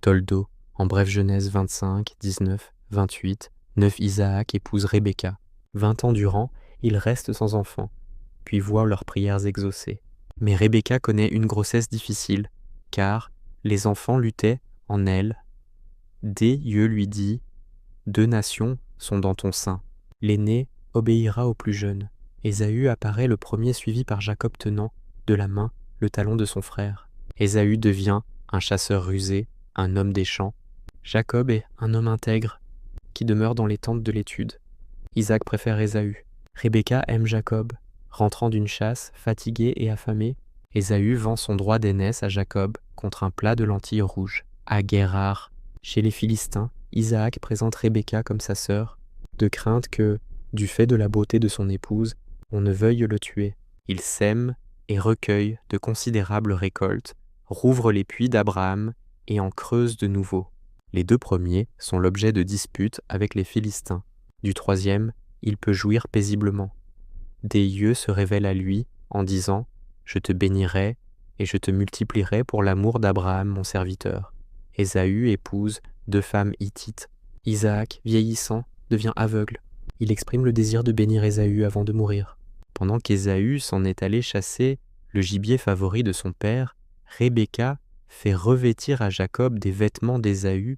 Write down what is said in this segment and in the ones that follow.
Toldo, en bref Genèse 25, 19, 28, 9 Isaac épouse Rebecca. 20 ans durant, ils restent sans enfant, puis voient leurs prières exaucées. Mais Rebecca connaît une grossesse difficile, car les enfants luttaient en elle. Dieu lui dit, 2 nations sont dans ton sein. L'aîné obéira au plus jeune. Ésaü apparaît le premier suivi par Jacob tenant, de la main, le talon de son frère. Ésaü devient un chasseur rusé, un homme des champs. Jacob est un homme intègre, qui demeure dans les tentes de l'étude. Isaac préfère Ésaü. Rebecca aime Jacob. Rentrant d'une chasse, fatigué et affamé, Ésaü vend son droit d'aînesse à Jacob contre un plat de lentilles rouges. À Guérar, chez les Philistins, Isaac présente Rebecca comme sa sœur, de crainte que, du fait de la beauté de son épouse, on ne veuille le tuer. Il sème et recueille de considérables récoltes, rouvre les puits d'Abraham et en creuse de nouveaux. Les 2 premiers sont l'objet de disputes avec les Philistins. Du 3e, il peut jouir paisiblement. Des yeux se révèlent à lui en disant « Je te bénirai et je te multiplierai pour l'amour d'Abraham mon serviteur. » Ésaü épouse 2 femmes hittites. Isaac, vieillissant, devient aveugle. Il exprime le désir de bénir Ésaü avant de mourir. Pendant qu'Ésaü s'en est allé chasser le gibier favori de son père, Rebecca fait revêtir à Jacob des vêtements d'Ésaü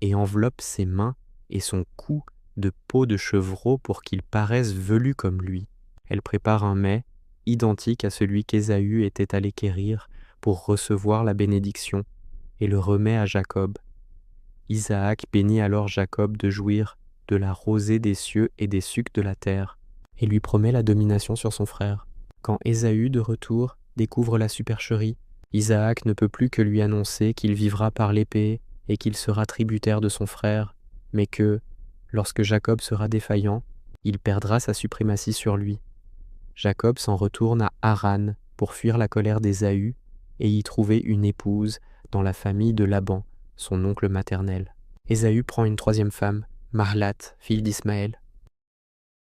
et enveloppe ses mains et son cou de peau de chevreau pour qu'il paraisse velu comme lui. Elle prépare un mets identique à celui qu'Ésaü était allé quérir pour recevoir la bénédiction et le remet à Jacob. Isaac bénit alors Jacob de jouir de la rosée des cieux et des sucs de la terre, et lui promet la domination sur son frère. Quand Ésaü, de retour, découvre la supercherie, Isaac ne peut plus que lui annoncer qu'il vivra par l'épée et qu'il sera tributaire de son frère, mais que, lorsque Jacob sera défaillant, il perdra sa suprématie sur lui. Jacob s'en retourne à Haran pour fuir la colère d'Ésaü et y trouver une épouse dans la famille de Laban, son oncle maternel. Ésaü prend une 3e femme, Mahlat, fille d'Ismaël.